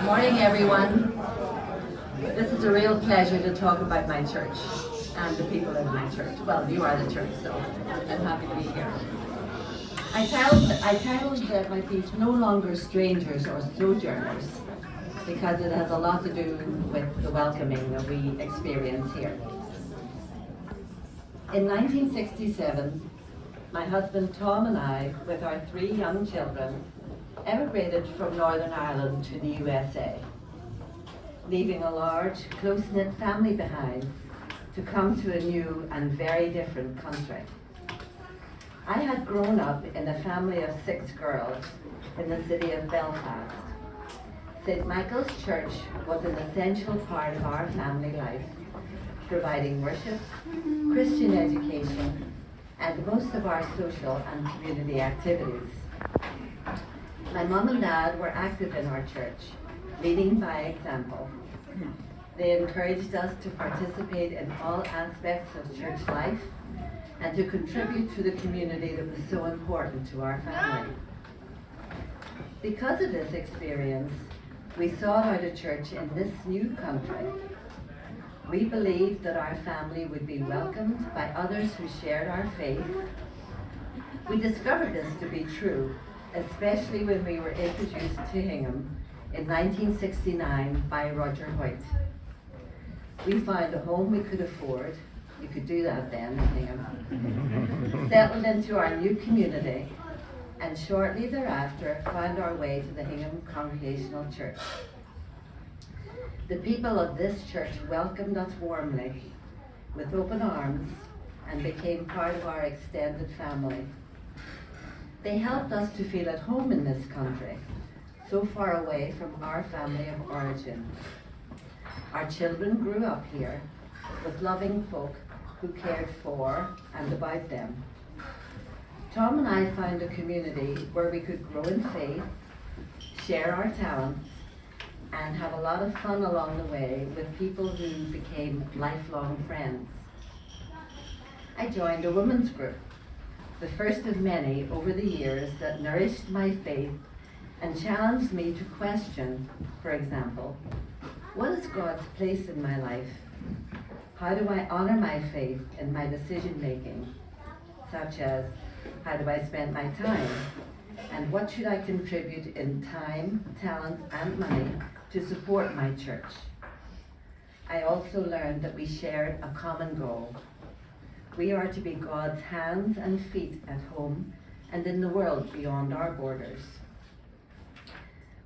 Morning, everyone. This is a real pleasure to talk about my church and the people in my church. Well, you are the church, so I'm happy to be here. I titled that my piece "No Longer Strangers or Sojourners" because it has a lot to do with the welcoming that we experience here. In 1967, my husband Tom and I, with our 3 young children, emigrated from Northern Ireland to the USA, leaving a large, close-knit family behind to come to a new and very different country. I had grown up in a family of 6 girls in the city of Belfast. St. Michael's Church was an essential part of our family life, providing worship, Christian education, and most of our social and community activities. My mom and dad were active in our church, leading by example. They encouraged us to participate in all aspects of church life and to contribute to the community that was so important to our family. Because of this experience, we sought out a church in this new country. We believed that our family would be welcomed by others who shared our faith. We discovered this to be true, especially when we were introduced to Hingham in 1969 by Roger Hoyt. We found a home we could afford. You could do that then in Hingham. Settled into our new community, and shortly thereafter found our way to the Hingham Congregational Church. The people of this church welcomed us warmly, with open arms, and became part of our extended family. They helped us to feel at home in this country, so far away from our family of origin. Our children grew up here with loving folk who cared for and about them. Tom and I found a community where we could grow in faith, share our talents, and have a lot of fun along the way with people who became lifelong friends. I joined a women's group, the first of many over the years that nourished my faith and challenged me to question, for example, what is God's place in my life? How do I honor my faith in my decision making, such as how do I spend my time, and what should I contribute in time, talent, and money to support my church? I also learned that we shared a common goal. We are to be God's hands and feet at home and in the world beyond our borders.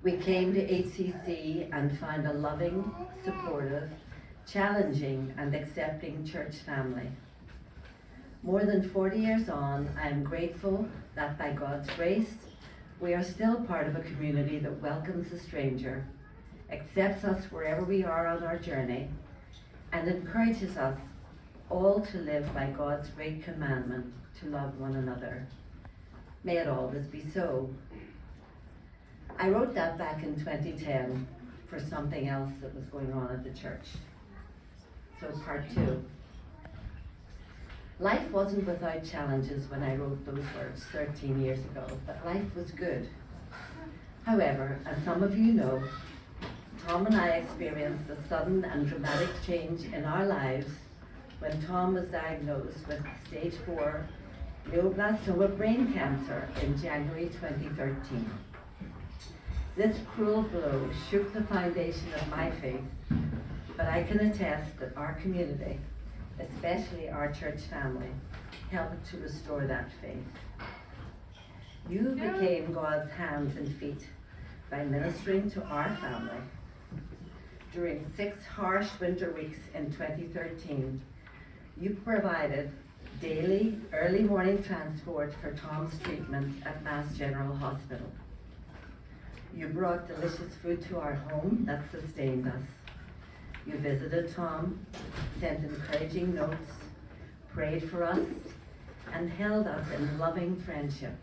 We came to HCC and found a loving, supportive, challenging, and accepting church family. More than 40 years on, I am grateful that by God's grace, we are still part of a community that welcomes a stranger, accepts us wherever we are on our journey, and encourages us all to live by God's great commandment to love one another. May it always be so. I wrote that back in 2010 for something else that was going on at the church. So part 2. Life wasn't without challenges when I wrote those words 13 years ago, but life was good. However, as some of you know, Tom and I experienced a sudden and dramatic change in our lives when Tom was diagnosed with stage 4 glioblastoma brain cancer in January 2013. This cruel blow shook the foundation of my faith, but I can attest that our community, especially our church family, helped to restore that faith. You became God's hands and feet by ministering to our family. During 6 harsh winter weeks in 2013, you provided daily, early morning transport for Tom's treatment at Mass General Hospital. You brought delicious food to our home that sustained us. You visited Tom, sent encouraging notes, prayed for us, and held us in loving friendship.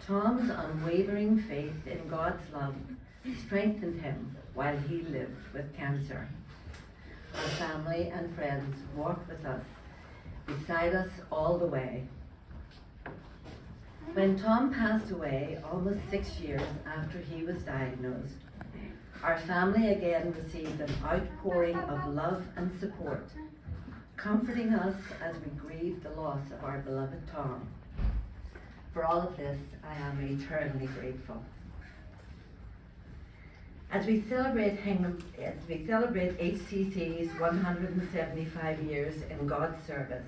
Tom's unwavering faith in God's love strengthened him while he lived with cancer. Our family and friends walked with us, beside us all the way. When Tom passed away almost 6 years after he was diagnosed, our family again received an outpouring of love and support, comforting us as we grieve the loss of our beloved Tom. For all of this, I am eternally grateful. As we celebrate HCC's 175 years in God's service,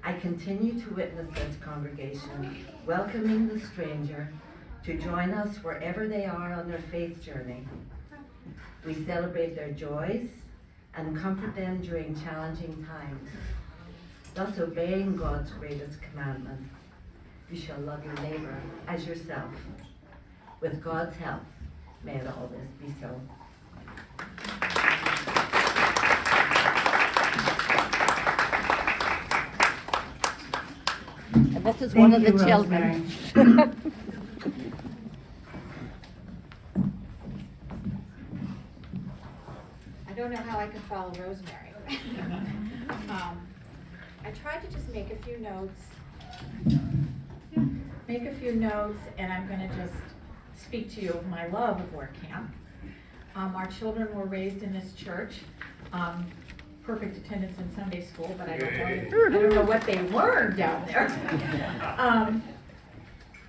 I continue to witness this congregation welcoming the stranger to join us wherever they are on their faith journey. We celebrate their joys and comfort them during challenging times, thus obeying God's greatest commandment: you shall love your neighbor as yourself. With God's help, may it always be so. And this is one of the children. I don't know how I could follow Rosemary. I tried to just make a few notes, and I'm going to just speak to you of my love of work camp. Our children were raised in this church. Perfect attendance in Sunday school, but I don't know what they learned down there.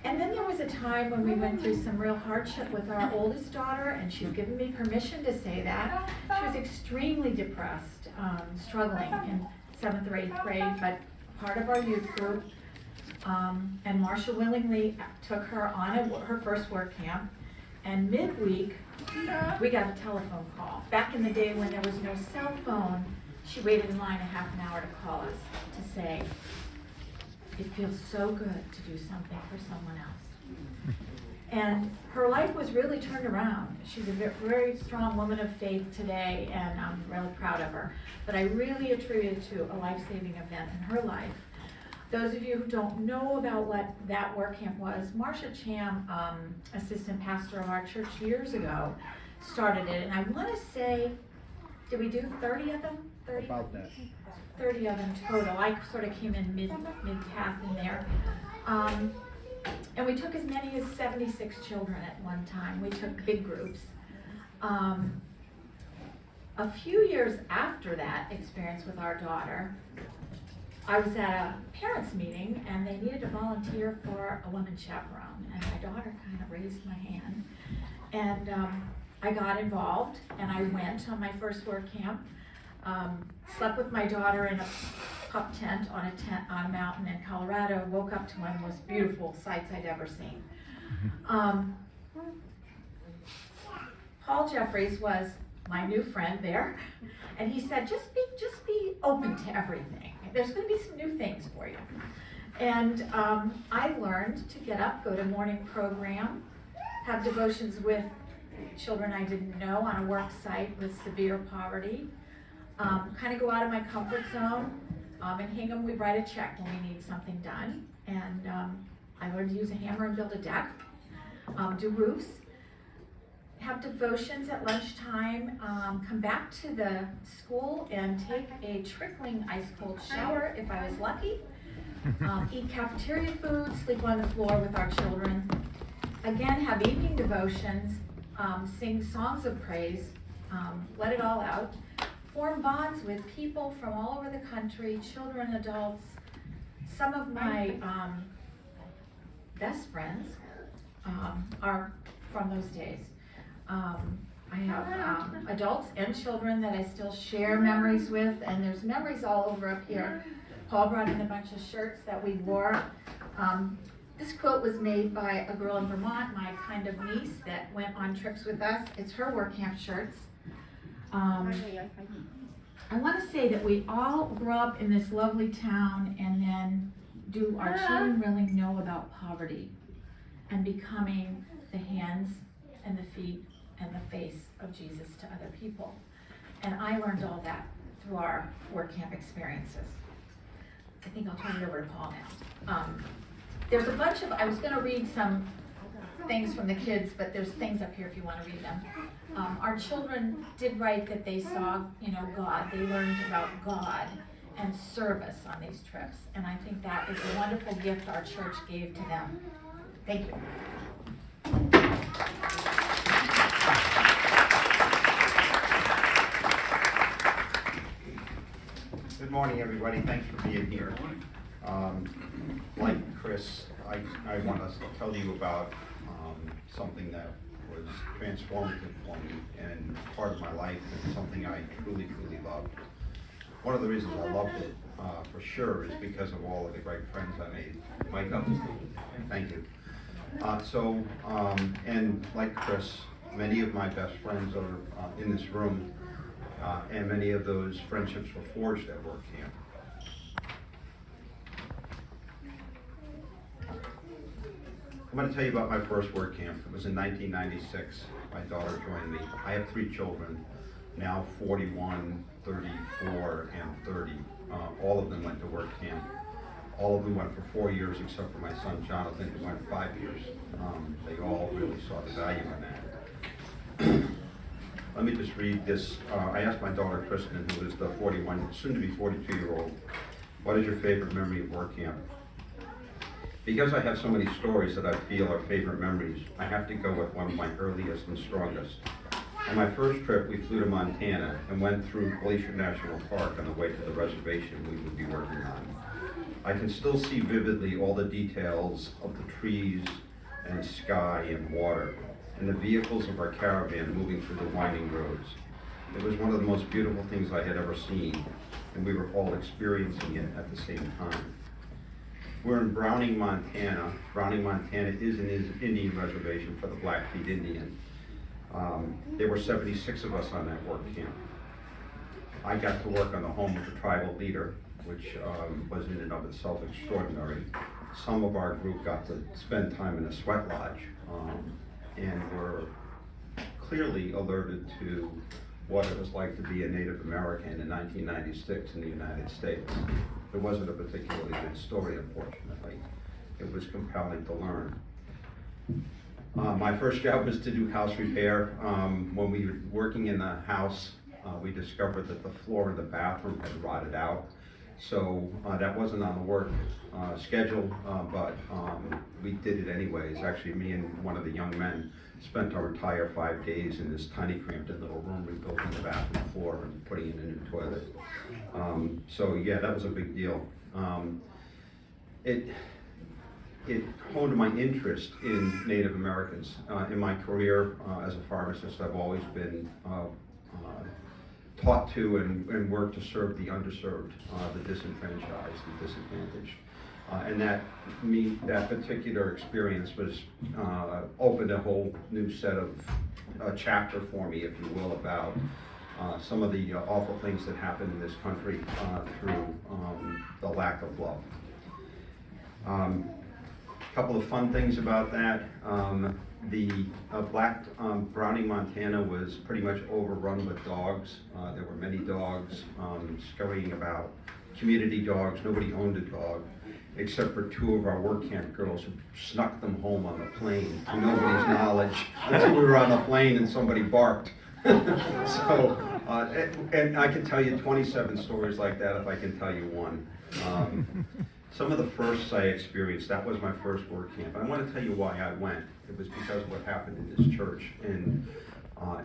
And then there was a time when we went through some real hardship with our oldest daughter, and she's given me permission to say that. She was extremely depressed, struggling in 7th or 8th grade, but part of our youth group. And Marcia willingly took her on her first work camp. And midweek, we got a telephone call. Back in the day when there was no cell phone, she waited in line a half an hour to call us to say, it feels so good to do something for someone else. And her life was really turned around. She's a very strong woman of faith today, and I'm really proud of her. But I really attribute it to a life-saving event in her life. Those of you who don't know about what that work camp was, Marcia Cham, assistant pastor of our church years ago, started it. And I want to say, did we do 30 of them? 30? About that. 30 of them total. I sort of came in mid-path in there. And we took as many as 76 children at one time. We took big groups. A few years after that experience with our daughter, I was at a parents' meeting, and they needed a volunteer for a woman chaperone. And my daughter kind of raised my hand. And I got involved, and I went on my first work camp. Slept with my daughter in a pup tent on a mountain in Colorado. Woke up to one of the most beautiful sights I'd ever seen. Paul Jeffries was my new friend there, and he said, just be open to everything. There's going to be some new things for you. And I learned to get up, go to morning program, have devotions with children I didn't know on a work site with severe poverty. Kind of go out of my comfort zone. In Hingham, we write a check when we need something done. And I learned to use a hammer and build a deck, do roofs, have devotions at lunchtime, come back to the school and take a trickling ice cold shower if I was lucky, eat cafeteria food, sleep on the floor with our children, again have evening devotions, sing songs of praise, let it all out, form bonds with people from all over the country, children, adults. Some of my best friends are from those days. I have adults and children that I still share memories with, and there's memories all over up here. Paul brought in a bunch of shirts that we wore. This quilt was made by a girl in Vermont, my kind of niece that went on trips with us. It's her work camp shirts. I want to say that we all grew up in this lovely town, and then do our children really know about poverty and becoming the hands and the feet and the face of Jesus to other people. And I learned all that through our work camp experiences. I think I'll turn it over to Paul now. There's a bunch of, I was going to read some things from the kids, but there's things up here if you want to read them. Our children did write that they saw, God. They learned about God and service on these trips. And I think that is a wonderful gift our church gave to them. Thank you. morning, everybody. Thanks for being here. Like Chris, I want to tell you about something that was transformative for me and part of my life and something I truly, truly loved. One of the reasons I loved it, for sure, is because of all of the great friends I made. Mike, up. Thank you. And like Chris, many of my best friends are in this room, and many of those friendships were forged at work camp. I'm going to tell you about my first work camp. It was in 1996. My daughter joined me. I have 3 children, now 41, 34, and 30. All of them went to work camp. All of them went for 4 years, except for my son Jonathan, who went 5 years. They all really saw the value in that. Let me just read this. I asked my daughter Kristen, who is the 41, soon to be 42-year-old, what is your favorite memory of work camp? Because I have so many stories that I feel are favorite memories, I have to go with one of my earliest and strongest. On my first trip, we flew to Montana and went through Glacier National Park on the way to the reservation we would be working on. I can still see vividly all the details of the trees and sky and water, and the vehicles of our caravan moving through the winding roads. It was one of the most beautiful things I had ever seen, and we were all experiencing it at the same time. We're in Browning, Montana. Browning, Montana is an Indian reservation for the Blackfeet Indian. There were 76 of us on that work camp. I got to work on the home of the tribal leader, which was in and of itself extraordinary. Some of our group got to spend time in a sweat lodge, and were clearly alerted to what it was like to be a Native American in 1996 in the United States. It wasn't a particularly good story, unfortunately. It was compelling to learn. My first job was to do house repair. When we were working in the house, we discovered that the floor in the bathroom had rotted out. So that wasn't on the work schedule, but we did it anyways. Actually, me and one of the young men spent our entire 5 days in this tiny cramped little room rebuilding the bathroom floor and putting in a new toilet. So yeah, that was a big deal. It honed my interest in Native Americans. In my career as a pharmacist, I've always been taught to and worked to serve the underserved, the disenfranchised, the disadvantaged. And that particular experience was opened a whole new set of chapter for me, if you will, about some of the awful things that happened in this country through the lack of love. A couple of fun things about that. Browning, Montana was pretty much overrun with dogs. There were many dogs scurrying about, community dogs. Nobody owned a dog, except for 2 of our work camp girls who snuck them home on the plane to nobody's knowledge until we were on the plane and somebody barked. So, and I can tell you 27 stories like that if I can tell you one. Some of the firsts I experienced, that was my first work camp. I want to tell you why I went. It was because of what happened in this church. And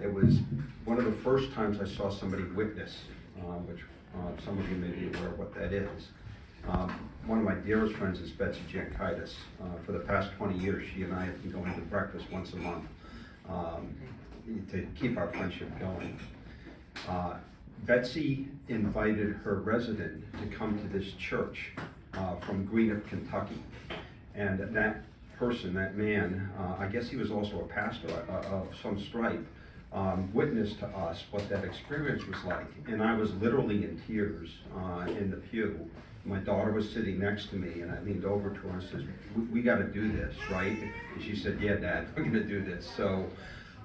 it was one of the first times I saw somebody witness, which some of you may be aware of what that is. One of my dearest friends is Betsy Jankitis. For the past 20 years, she and I have been going to breakfast once a month to keep our friendship going. Betsy invited her resident to come to this church from Greenock, Kentucky. And that person, that man, I guess he was also a pastor of some stripe, witnessed to us what that experience was like. And I was literally in tears in the pew. My daughter was sitting next to me, and I leaned over to her and said, we got to do this, right? And she said, yeah, Dad, we're going to do this. So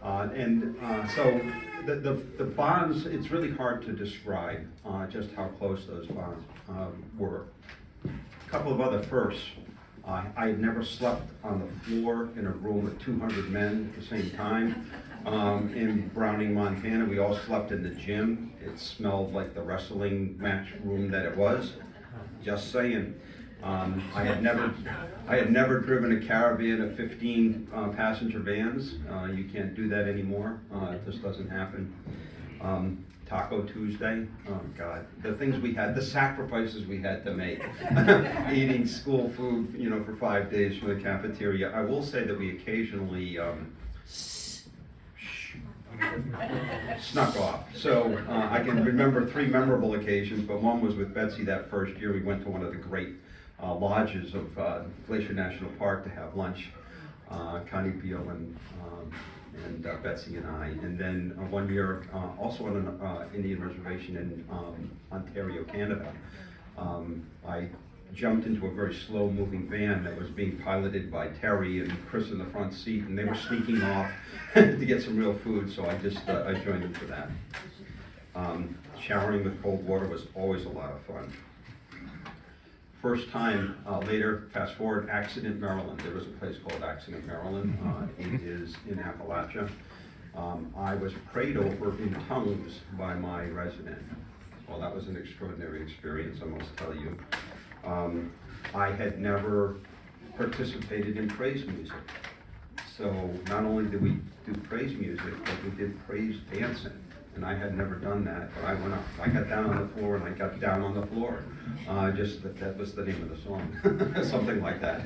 the bonds, it's really hard to describe just how close those bonds were. A couple of other firsts. I had never slept on the floor in a room with 200 men at the same time. In Browning, Montana, we all slept in the gym. It smelled like the wrestling match room that it was. Just saying. I had never driven a caravan of 15 passenger vans. You can't do that anymore. It just doesn't happen. Taco Tuesday, oh God, the things we had, the sacrifices we had to make. Eating school food, you know, for 5 days from the cafeteria. I will say that we occasionally snuck off. So I can remember 3 memorable occasions, but one was with Betsy that first year. We went to one of the great lodges of Glacier National Park to have lunch. Connie Beal and Betsy and I. And then one year, also on an Indian reservation in Ontario, Canada, I jumped into a very slow-moving van that was being piloted by Terry and Chris in the front seat, and they were sneaking off to get some real food, so I just I joined them for that. Showering with cold water was always a lot of fun. First time, later, fast forward, Accident, Maryland. There was a place called Accident, Maryland. It is in Appalachia. I was prayed over in tongues by my resident. Well, that was an extraordinary experience, I must tell you. I had never participated in praise music. So not only did we do praise music, but we did praise dancing. And I had never done that, but I went up. I got down on the floor and I got down on the floor. Just that was the name of the song, something like that.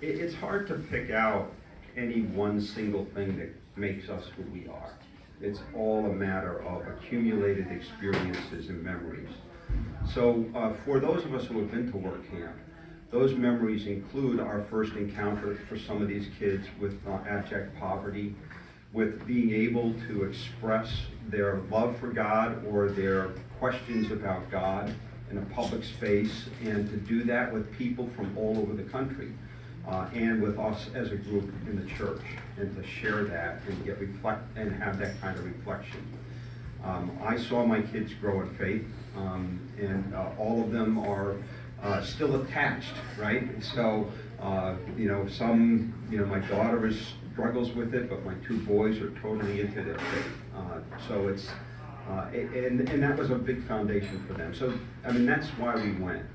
It's hard to pick out any one single thing that makes us who we are. It's all a matter of accumulated experiences and memories. So for those of us who have been to work camp, those memories include our first encounter for some of these kids with abject poverty, with being able to express their love for God or their questions about God in a public space, and to do that with people from all over the country, and with us as a group in the church, and to share that and have that kind of reflection. I saw my kids grow in faith, and all of them are still attached, right? So, my daughter struggles with it, but my 2 boys are totally into their faith. So it's, and that was a big foundation for them. So, I mean, that's why we went.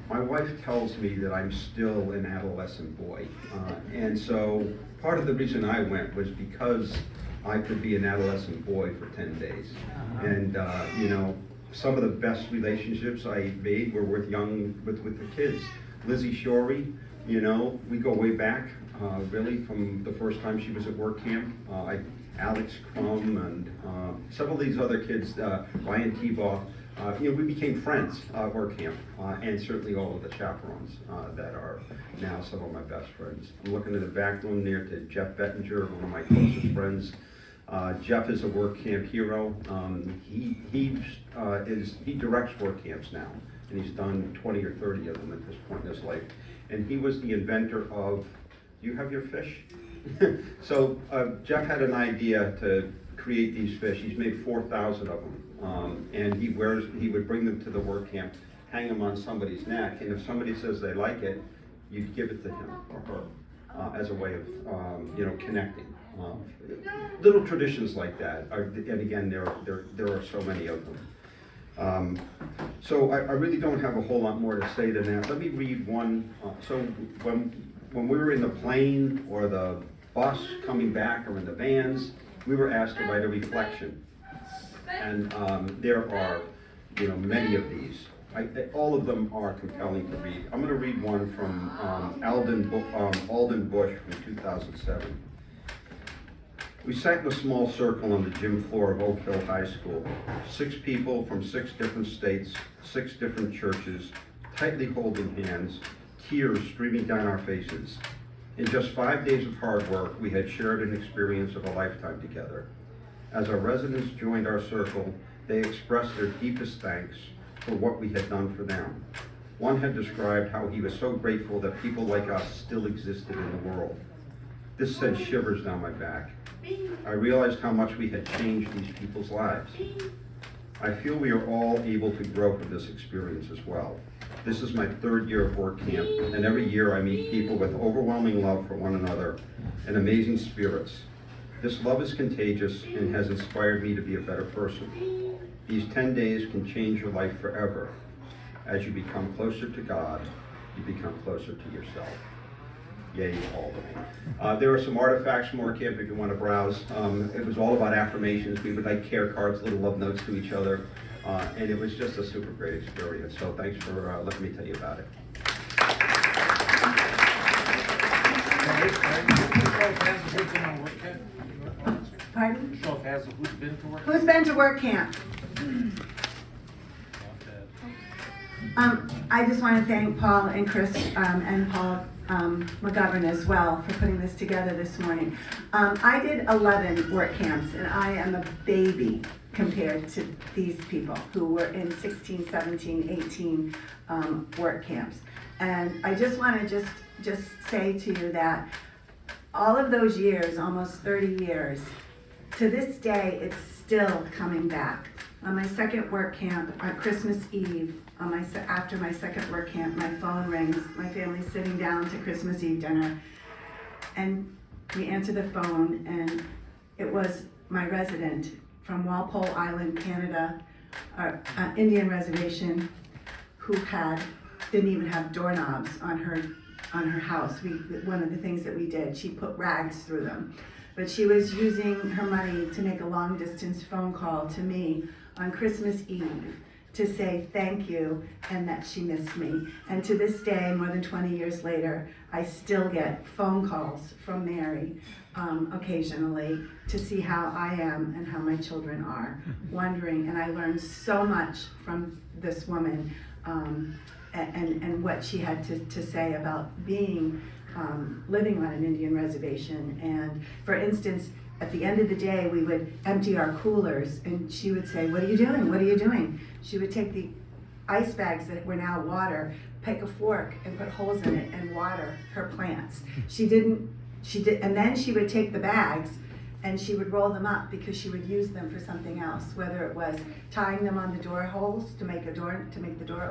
My wife tells me that I'm still an adolescent boy. And so part of the reason I went was because I could be an adolescent boy for 10 days. And, some of the best relationships I made were with the kids. Lizzie Shorey, we go way back, really, from the first time she was at work camp. Alex Crum and several of these other kids, Ryan Tebow, we became friends at work camp, and certainly all of the chaperones that are now some of my best friends. I'm looking at the back room near to Jeff Bettinger, one of my closest friends. Jeff is a work camp hero. He directs work camps now, and he's done 20 or 30 of them at this point in his life. And he was the inventor of, do you have your fish? So Jeff had an idea to create these fish. He's made 4,000 of them, and he would bring them to the work camp, hang them on somebody's neck, and if somebody says they like it, you'd give it to him or her as a way of connecting. Little traditions like that, and again, there are so many of them. So I really don't have a whole lot more to say than that. Let me read one. So when we were in the plane or the bus coming back or in the vans, we were asked to write a reflection. And there are, many of these. All of them are compelling to read. I'm going to read one from Alden Bush from 2007. We sat in a small circle on the gym floor of Oak Hill High School. 6 people from 6 different states, 6 different churches, tightly holding hands, tears streaming down our faces. In just 5 days of hard work, we had shared an experience of a lifetime together. As our residents joined our circle, they expressed their deepest thanks for what we had done for them. One had described how he was so grateful that people like us still existed in the world. This sent shivers down my back. I realized how much we had changed these people's lives. I feel we are all able to grow from this experience as well. This is my 3rd year of work camp, and every year I meet people with overwhelming love for one another and amazing spirits. This love is contagious and has inspired me to be a better person. These 10 days can change your life forever. As you become closer to God, you become closer to yourself. Yeah, you called me. There are some artifacts from work camp if you want to browse. It was all about affirmations. We would like care cards, little love notes to each other. And it was just a super great experience. So thanks for letting me tell you about it. Pardon? Show of hands of who's been to work. Who's been to work camp? I just want to thank Paul and Chris and Paul McGovern as well for putting this together this morning. I did 11 work camps, and I am a baby compared to these people who were in 16, 17, 18 work camps. And I just want to just say to you that all of those years, almost 30 years, to this day, it's still coming back. On my second work camp, on Christmas Eve, after my second work camp, my phone rings, my family's sitting down to Christmas Eve dinner, and we answer the phone, and it was my resident from Walpole Island, Canada, Indian reservation, who didn't even have doorknobs on her house. One of the things that we did, she put rags through them. But she was using her money to make a long distance phone call to me on Christmas Eve to say thank you and that she missed me. And to this day, more than 20 years later, I still get phone calls from Mary occasionally to see how I am and how my children are, wondering. And I learned so much from this woman and what she had to say about being living on an Indian reservation. And for instance, at the end of the day, we would empty our coolers, and she would say, "What are you doing? What are you doing?" She would take the ice bags that were now water, pick a fork and put holes in it and water her plants. And then she would take the bags and she would roll them up because she would use them for something else, whether it was tying them on the door holes to make the door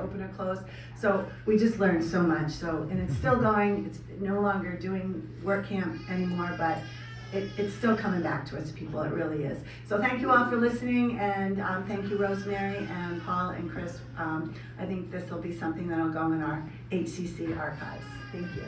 open or close. So we just learned so much. And it's still going. It's no longer doing work camp anymore, but it's still coming back to us, people. It really is. So thank you all for listening, and thank you, Rosemary and Paul and Chris. I think this will be something that'll go in our HCC archives. Thank you.